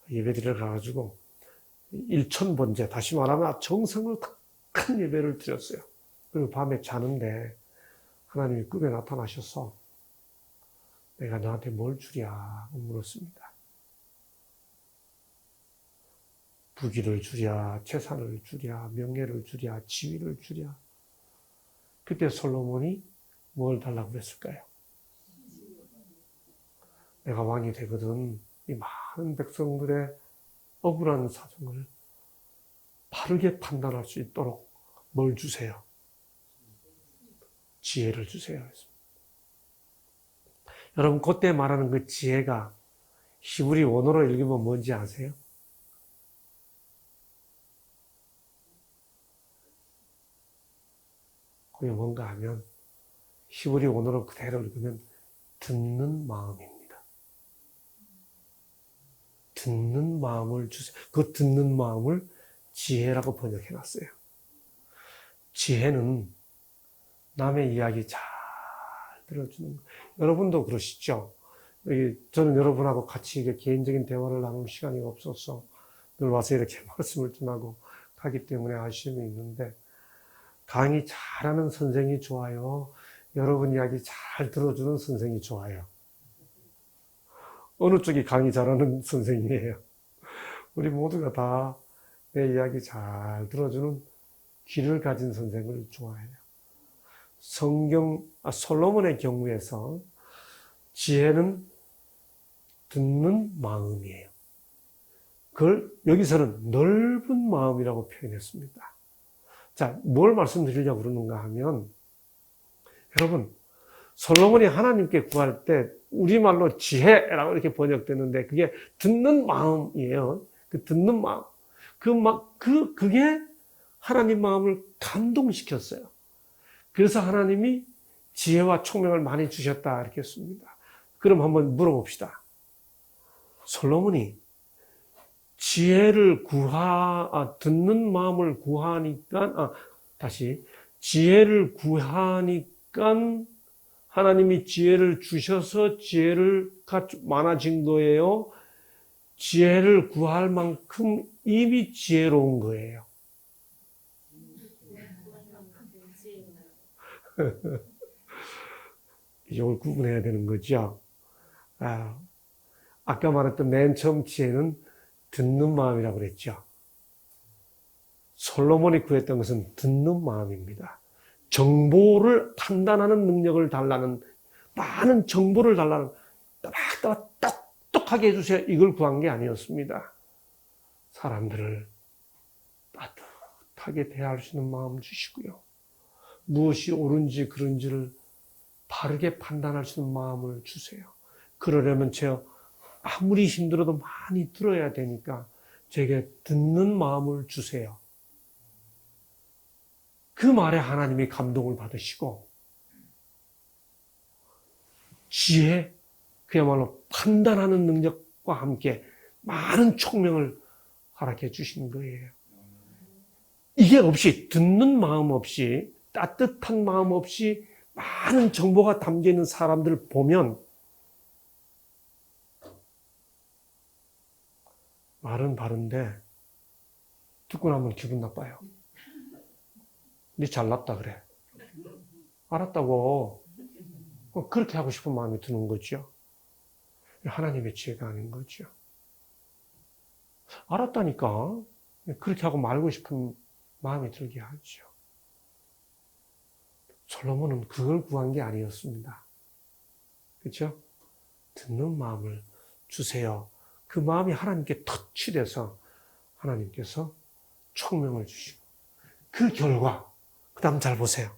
예배드리러 가가지고 일천번제, 다시 말하면 정성으로 큰 예배를 드렸어요. 그리고 밤에 자는데 하나님이 꿈에 나타나셔서 내가 너한테 뭘 주랴 물었습니다. 부귀를 주랴, 재산을 주랴, 명예를 주랴, 지위를 주랴. 그때 솔로몬이 뭘 달라고 그랬을까요? 내가 왕이 되거든 이 많은 백성들의 억울한 사정을 바르게 판단할 수 있도록 뭘 주세요? 지혜를 주세요. 여러분, 그때 말하는 그 지혜가 히브리 원어로 읽으면 뭔지 아세요? 그게 뭔가 하면 히브리 원어로 그대로 읽으면 듣는 마음입니다. 듣는 마음을 주세요. 그 듣는 마음을 지혜라고 번역해놨어요. 지혜는 남의 이야기 잘 들어주는 거. 여러분도 그러시죠? 저는 여러분하고 같이 개인적인 대화를 나눌 시간이 없어서 늘 와서 이렇게 말씀을 전하고 가기 때문에 아쉬움이 있는데, 강의 잘하는 선생이 좋아요? 여러분 이야기 잘 들어주는 선생이 좋아요? 어느 쪽이 강의 잘하는 선생이에요? 우리 모두가 다 내 이야기 잘 들어주는 귀를 가진 선생을 좋아해요. 솔로몬의 경우에서 지혜는 듣는 마음이에요. 그걸 여기서는 넓은 마음이라고 표현했습니다. 자, 뭘 말씀드리려고 그러는가 하면, 여러분, 솔로몬이 하나님께 구할 때 우리말로 지혜라고 이렇게 번역되는데 그게 듣는 마음이에요. 그 듣는 마음. 그게 하나님 마음을 감동시켰어요. 그래서 하나님이 지혜와 총명을 많이 주셨다 이렇게 했습니다. 그럼 한번 물어봅시다. 솔로몬이 듣는 마음을 구하니까, 지혜를 구하니까 하나님이 지혜를 주셔서 지혜를 많아진 거예요? 지혜를 구할 만큼 이미 지혜로운 거예요? 이걸 구분해야 되는 거죠. 아까 말했던 맨 처음 지혜는 듣는 마음이라고 그랬죠. 솔로몬이 구했던 것은 듣는 마음입니다. 정보를 판단하는 능력을 달라는, 많은 정보를 달라는, 똑똑하게 해주세요. 이걸 구한 게 아니었습니다. 사람들을 따뜻하게 대할 수 있는 마음 주시고요. 무엇이 옳은지 그른지를 바르게 판단할 수 있는 마음을 주세요. 그러려면 제가 아무리 힘들어도 많이 들어야 되니까 제게 듣는 마음을 주세요. 그 말에 하나님이 감동을 받으시고 지혜, 그야말로 판단하는 능력과 함께 많은 총명을 허락해 주신 거예요. 이게 없이, 듣는 마음 없이, 따뜻한 마음 없이 많은 정보가 담겨있는 사람들을 보면 말은 바른데 듣고 나면 기분 나빠요. 네 잘났다 그래. 알았다고. 그렇게 하고 싶은 마음이 드는 거죠. 하나님의 지혜가 아닌 거죠. 알았다니까 그렇게 하고 말고 싶은 마음이 들게 하죠. 솔로몬은 그걸 구한 게 아니었습니다. 그렇죠? 듣는 마음을 주세요. 그 마음이 하나님께 터치돼서 하나님께서 총명을 주시고, 그 결과, 그 다음 잘 보세요.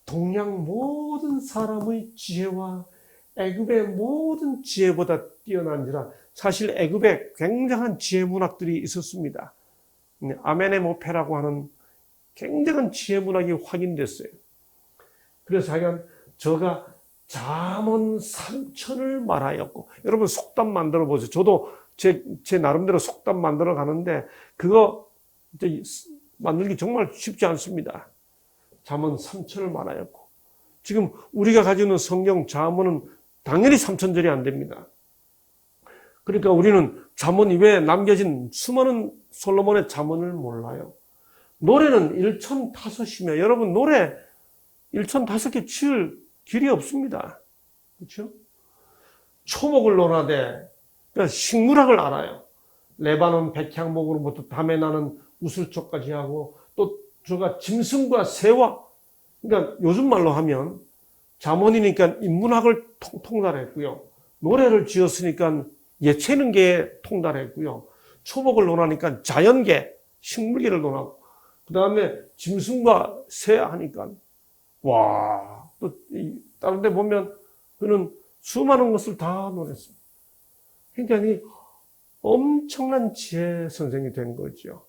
동양 모든 사람의 지혜와 애굽의 모든 지혜보다 뛰어난지라, 사실 애굽에 굉장한 지혜 문학들이 있었습니다. 아메네모페라고 하는 굉장한 지혜 문학이 확인됐어요. 그래서 자기가 저가 잠언 3천을 말하였고, 여러분 속담 만들어 보세요. 저도 제 나름대로 속담 만들어 가는데 그거 이제 만들기 정말 쉽지 않습니다. 잠언 3천을 말하였고, 지금 우리가 가지고 있는 성경 잠언은 당연히 3천절이 안 됩니다. 그러니까 우리는 잠언 이외에 남겨진 수많은 솔로몬의 잠언을 몰라요. 노래는 1005이며 여러분 노래 1005개 지을 길이 없습니다. 그렇죠? 초목을 논하되 그러니까 식물학을 알아요. 레바논 백향목으로부터 담에 나는 우슬초까지 하고 또 저가 짐승과 새와 그러니까 요즘 말로 하면 잠언이니까 인문학을 통달했고요. 노래를 지었으니까 예체능계에 통달했고요. 초목을 논하니까 자연계, 식물계를 논하고 그 다음에 짐승과 새 하니까 와, 또 다른 데 보면 그는 수많은 것을 다 논했습니다. 그러니까 이 엄청난 지혜 선생이 된 거죠.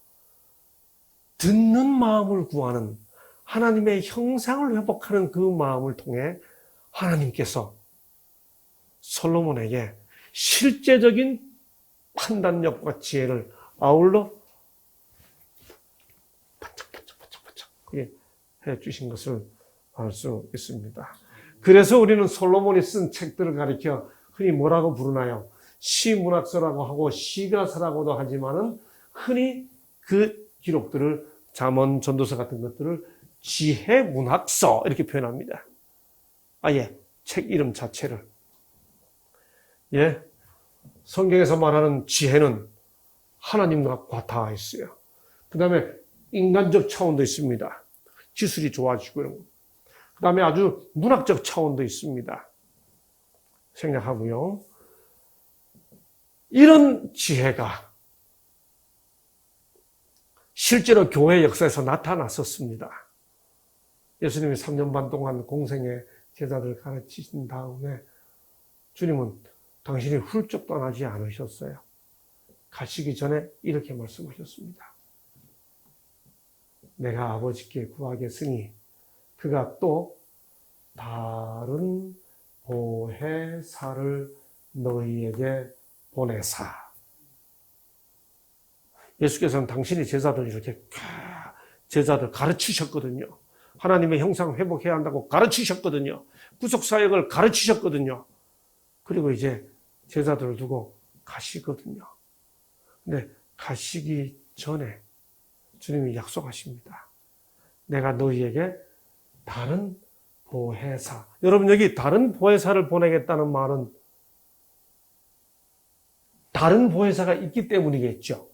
듣는 마음을 구하는 하나님의 형상을 회복하는 그 마음을 통해 하나님께서 솔로몬에게 실제적인 판단력과 지혜를 아울러 반짝반짝 해 주신 것을 알 수 있습니다. 그래서 우리는 솔로몬이 쓴 책들을 가리켜 흔히 뭐라고 부르나요? 시문학서라고 하고 시가서라고도 하지만은 흔히 그 기록들을 잠언, 전도서 같은 것들을 지혜문학서 이렇게 표현합니다. 아예 책 이름 자체를. 예, 성경에서 말하는 지혜는 하나님과 같아 있어요. 그 다음에 인간적 차원도 있습니다. 기술이 좋아지고 이런 거. 그 다음에 아주 문학적 차원도 있습니다. 생각하고요. 이런 지혜가 실제로 교회 역사에서 나타났었습니다. 예수님이 3년 반 동안 공생의 제자들을 가르치신 다음에 주님은 당신이 훌쩍 떠나지 않으셨어요. 가시기 전에 이렇게 말씀하셨습니다. 내가 아버지께 구하겠으니 그가 또 다른 보혜사를 너희에게 보내사. 예수께서는 당신의 제자들 이렇게 제자들 가르치셨거든요. 하나님의 형상 회복해야 한다고 가르치셨거든요. 구속사역을 가르치셨거든요. 그리고 이제 제자들을 두고 가시거든요. 근데 가시기 전에 주님이 약속하십니다. 내가 너희에게 다른 보혜사. 여러분 여기 다른 보혜사를 보내겠다는 말은 다른 보혜사가 있기 때문이겠죠.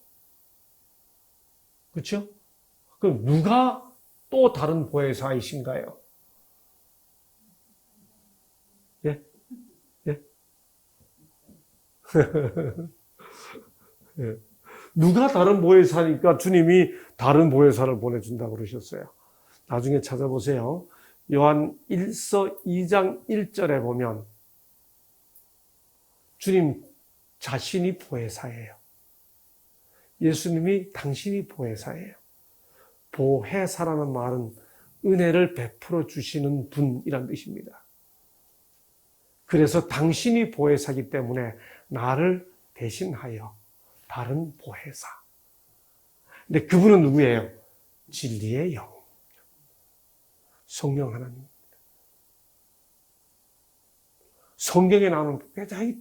그렇죠? 그럼 누가 또 다른 보혜사이신가요? 예? 예? 예. 누가 다른 보혜사니까 주님이 다른 보혜사를 보내준다고 그러셨어요. 나중에 찾아보세요. 요한 1서 2장 1절에 보면 주님 자신이 보혜사예요. 예수님이 당신이 보혜사예요. 보혜사라는 말은 은혜를 베풀어 주시는 분이란 뜻입니다. 그래서 당신이 보혜사이기 때문에 나를 대신하여 다른 보혜사. 근데 그분은 누구예요? 진리의 영. 성령 하나님입니다. 성경에 나오는 굉장히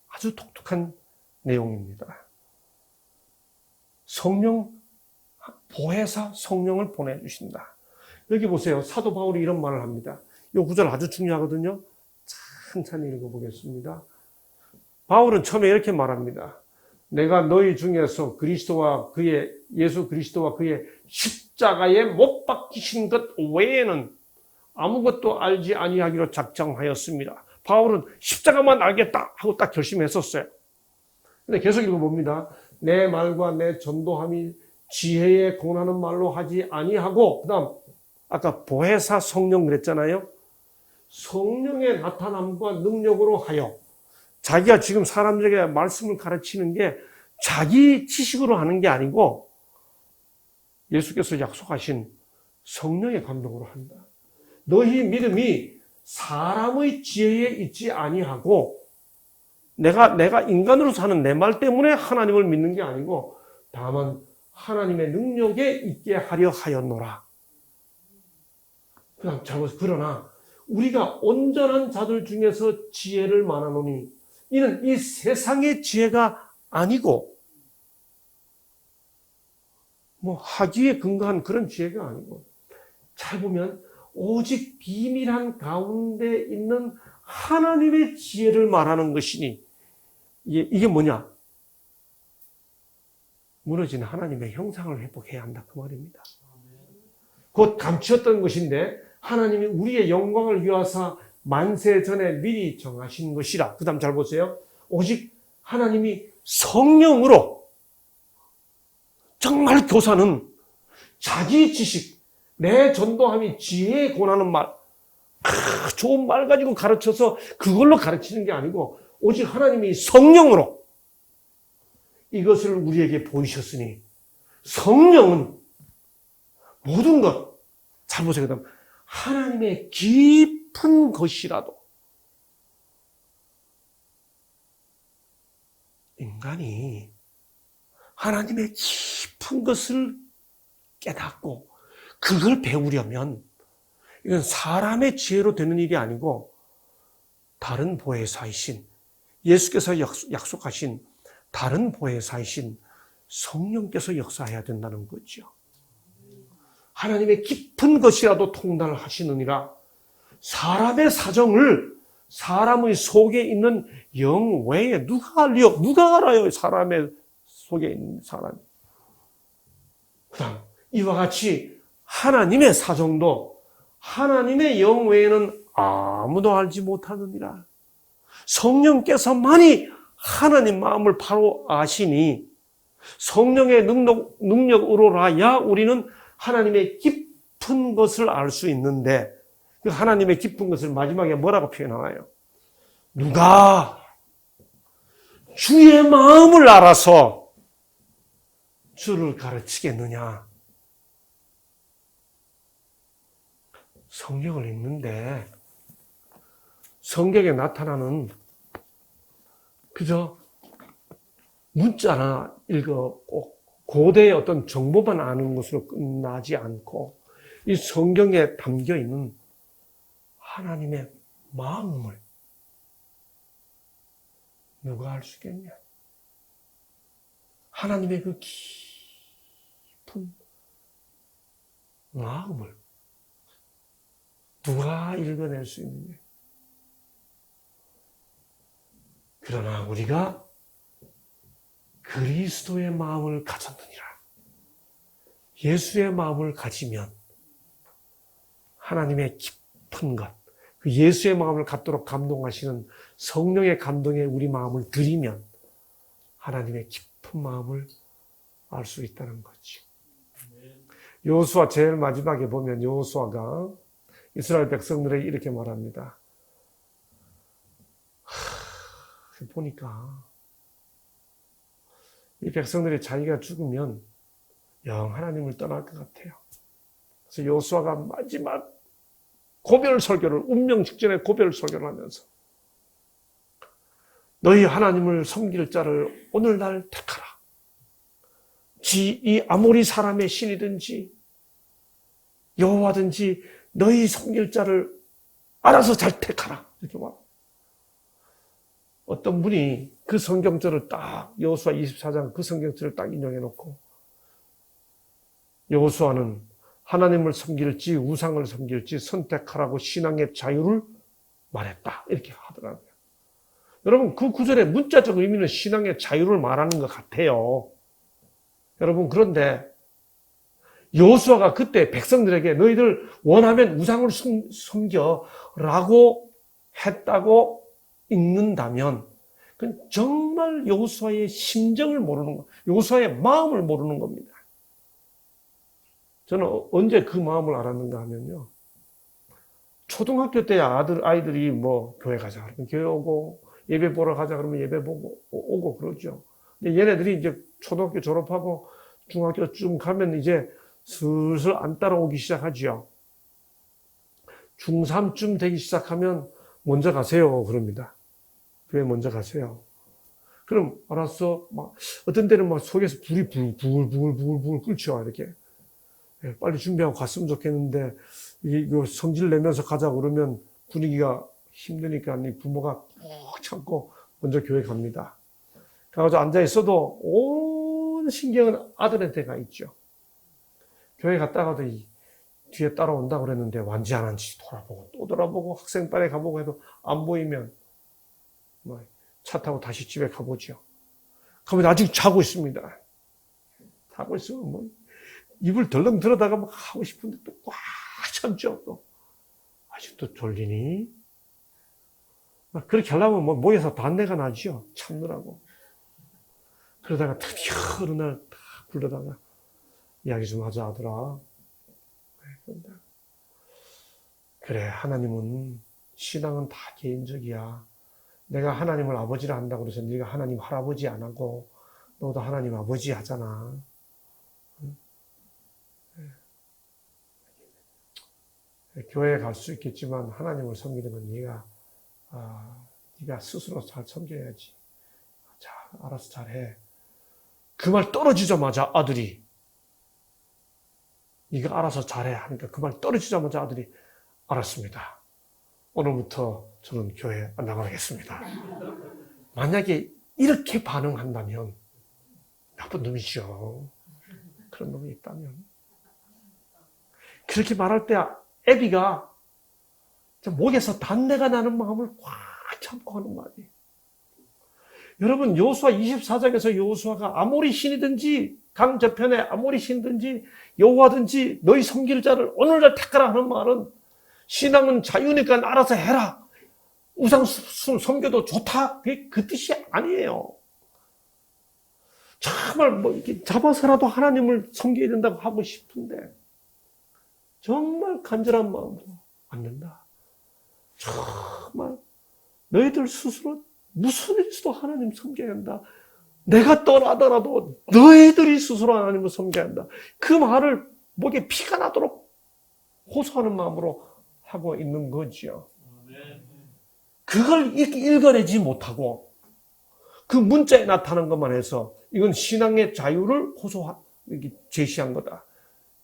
아주 독특한 내용입니다. 성령, 보혜사 성령을 보내주신다. 여기 보세요. 사도 바울이 이런 말을 합니다. 이 구절 아주 중요하거든요. 천천히 읽어보겠습니다. 바울은 처음에 이렇게 말합니다. 내가 너희 중에서 예수 그리스도와 그의 십자가에 못 박히신 것 외에는 아무것도 알지 아니하기로 작정하였습니다. 바울은 십자가만 알겠다 하고 딱 결심했었어요. 근데 계속 읽어봅니다. 내 말과 내 전도함이 지혜에 권하는 말로 하지 아니하고, 그 다음 아까 보혜사 성령 그랬잖아요. 성령의 나타남과 능력으로 하여, 자기가 지금 사람들에게 말씀을 가르치는 게 자기 지식으로 하는 게 아니고 예수께서 약속하신 성령의 감동으로 한다. 너희 믿음이 사람의 지혜에 있지 아니하고 내가 인간으로 사는 내 말 때문에 하나님을 믿는 게 아니고 다만 하나님의 능력에 있게 하려 하였노라. 그러나 우리가 온전한 자들 중에서 지혜를 말하노니 이는 이 세상의 지혜가 아니고 학위에 근거한 그런 지혜가 아니고 잘 보면 오직 비밀한 가운데 있는 하나님의 지혜를 말하는 것이니 이게 뭐냐? 무너진 하나님의 형상을 회복해야 한다 그 말입니다. 곧 감추었던 것인데 하나님이 우리의 영광을 위하사 만세 전에 미리 정하신 것이라. 그 다음 잘 보세요. 오직 하나님이 성령으로 정말 교사는 자기 지식, 내 전도함이 지혜에 권하는 말, 좋은 말 가지고 가르쳐서 그걸로 가르치는 게 아니고 오직 하나님이 성령으로 이것을 우리에게 보이셨으니 성령은 모든 것, 잘 보세요. 그다음 하나님의 깊은 것이라도 인간이 하나님의 깊은 것을 깨닫고 그걸 배우려면 이건 사람의 지혜로 되는 일이 아니고 다른 보혜사이신 예수께서 약속하신 다른 보혜사이신 성령께서 역사해야 된다는 거죠. 하나님의 깊은 것이라도 통달을 하시느니라. 사람의 사정을 사람의 속에 있는 영 외에 누가 알아요? 사람의 속에 있는 사람. 그다음 이와 같이 하나님의 사정도 하나님의 영 외에는 아무도 알지 못하느니라. 성령께서만이 하나님 마음을 바로 아시니 성령의 능력으로라야 우리는 하나님의 깊은 것을 알 수 있는데 그 하나님의 깊은 것을 마지막에 뭐라고 표현하나요? 누가 주의 마음을 알아서 주를 가르치겠느냐? 성경을 읽는데 성경에 나타나는 그저 문자나 꼭 고대의 어떤 정보만 아는 것으로 끝나지 않고 이 성경에 담겨 있는 하나님의 마음을 누가 알 수 있겠냐? 하나님의 그 깊은 마음을 누가 읽어낼 수 있느냐? 그러나 우리가 그리스도의 마음을 가졌느니라. 예수의 마음을 가지면 하나님의 깊은 것, 그 예수의 마음을 갖도록 감동하시는 성령의 감동에 우리 마음을 들이면 하나님의 깊은 마음을 알 수 있다는 거지. 여호수아 제일 마지막에 보면 여호수아가 이스라엘 백성들에게 이렇게 말합니다. 보니까 이 백성들이 자기가 죽으면 영 하나님을 떠날 것 같아요. 그래서 여호수아가 마지막 고별 설교를 운명 직전에 고별 설교를 하면서 너희 하나님을 섬길 자를 오늘날 택하라. 이 아모리 사람의 신이든지 여호와든지 너희 섬길 자를 알아서 잘 택하라. 이렇게 말. 어떤 분이 그 성경절을 딱 여호수아 24장 그 성경절을 딱 인용해 놓고 여호수아는 하나님을 섬길지 우상을 섬길지 선택하라고 신앙의 자유를 말했다. 이렇게 하더라고요. 여러분 그 구절의 문자적 의미는 신앙의 자유를 말하는 것 같아요. 여러분 그런데 여호수아가 그때 백성들에게 너희들 원하면 우상을 섬겨라고 했다고 읽는다면 그건 정말 여호수아의 심정을 모르는 거, 여호수아의 마음을 모르는 겁니다. 저는 언제 그 마음을 알았는가 하면요. 초등학교 때 아이들이 교회 가자 그러면 교회 오고 예배 보러 가자 그러면 예배 보고 오고 그러죠. 근데 얘네들이 이제 초등학교 졸업하고 중학교쯤 가면 이제 슬슬 안 따라오기 시작하지요. 중3쯤 되기 시작하면 먼저 가세요. 그럽니다. 교회 먼저 가세요. 그럼 알았어. 막 어떤 때는 막 속에서 불이 부글부글 끓죠. 이렇게. 빨리 준비하고 갔으면 좋겠는데 이거 성질 내면서 가자 그러면 분위기가 힘드니까 부모가 꼭 참고 먼저 교회 갑니다. 가서 앉아 있어도 온 신경은 아들한테 가 있죠. 교회 갔다가도 뒤에 따라온다 그랬는데 완지 안 한지 돌아보고 또 돌아보고 학생반에 가보고 해도 안 보이면 차 타고 다시 집에 가보죠. 그러면 아직 자고 있습니다. 자고 있으면 입을 덜렁 들어다가 막 하고 싶은데 또 꽉 참죠. 또 아직도 졸리니? 막 그렇게 하려면 목에서 단내가 나죠. 참느라고. 그러다가 드디어 어느 날 딱 불러다가 이야기 좀 하자 아들아. 그래, 하나님은 신앙은 다 개인적이야. 내가 하나님을 아버지라 한다고 그래서 네가 하나님 할아버지 안 하고 너도 하나님 아버지 하잖아. 교회에 갈 수 있겠지만 하나님을 섬기는 건 네가 스스로 잘 섬겨야지. 자, 알아서 잘해. 그 말 떨어지자마자 아들이 네가 알아서 잘해 하니까 그 말 떨어지자마자 아들이 알았습니다. 오늘부터 저는 교회 안 나가겠습니다. 만약에 이렇게 반응한다면 나쁜 놈이죠. 그런 놈이 있다면. 그렇게 말할 때 애비가 목에서 단내가 나는 마음을 꽉 참고 하는 말이에요. 여러분 여호수아 24장에서 여호수아가 아모리 신이든지 강 저편에 아모리 신이든지 여호와든지 너희 섬길 자를 오늘날 택하라 하는 말은 신앙은 자유니까 알아서 해라. 우상 섬겨도 좋다. 그 뜻이 아니에요. 정말 이렇게 잡아서라도 하나님을 섬겨야 된다고 하고 싶은데 정말 간절한 마음으로 안 된다. 정말 너희들 스스로 무슨 일 있어도 하나님 섬겨야 한다. 내가 떠나더라도 너희들이 스스로 하나님을 섬겨야 한다. 그 말을 목에 피가 나도록 호소하는 마음으로 하고 있는 거지요. 그걸 읽어내지 못하고 그 문자에 나타난 것만 해서 이건 신앙의 자유를 제시한 거다.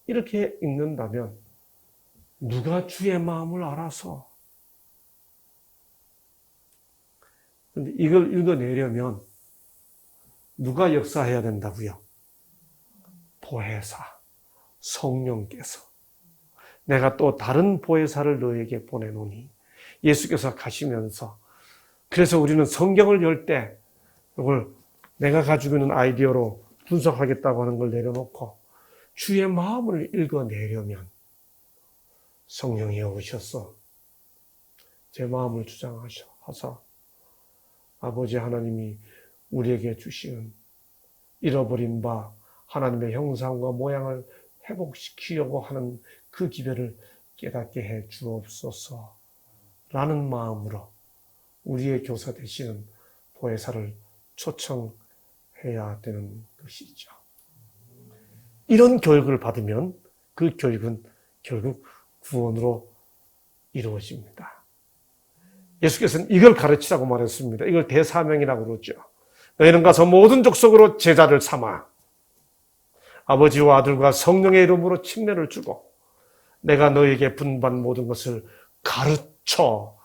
이렇게 읽는다면 누가 주의 마음을 알아서 근데 이걸 읽어내려면 누가 역사해야 된다고요? 보혜사, 성령께서. 내가 또 다른 보혜사를 너에게 보내노니 예수께서 가시면서 그래서 우리는 성경을 열 때 이걸 내가 가지고 있는 아이디어로 분석하겠다고 하는 걸 내려놓고 주의 마음을 읽어내려면 성령이 오셔서 제 마음을 주장하셔서 아버지 하나님이 우리에게 주시는 잃어버린 바 하나님의 형상과 모양을 회복시키려고 하는 그 기별을 깨닫게 해 주옵소서 라는 마음으로 우리의 교사 되시는 보혜사를 초청해야 되는 것이죠. 이런 교육을 받으면 그 교육은 결국 구원으로 이루어집니다. 예수께서는 이걸 가르치라고 말했습니다. 이걸 대사명이라고 그러죠. 너희는 가서 모든 족속으로 제자를 삼아 아버지와 아들과 성령의 이름으로 침례를 주고 내가 너희에게 분반 모든 것을 가르쳐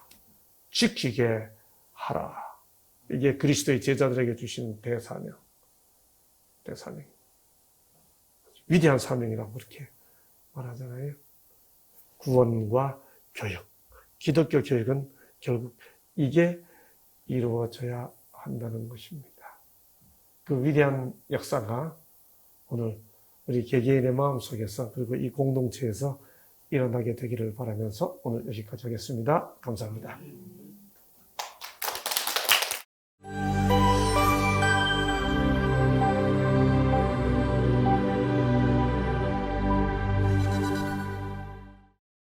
지키게 하라. 이게 그리스도의 제자들에게 주시는 대사명. 위대한 사명이라고 그렇게 말하잖아요. 구원과 교육. 기독교 교육은 결국 이게 이루어져야 한다는 것입니다. 그 위대한 역사가 오늘 우리 개개인의 마음속에서 그리고 이 공동체에서 일어나게 되기를 바라면서 오늘 여기까지 하겠습니다. 감사합니다.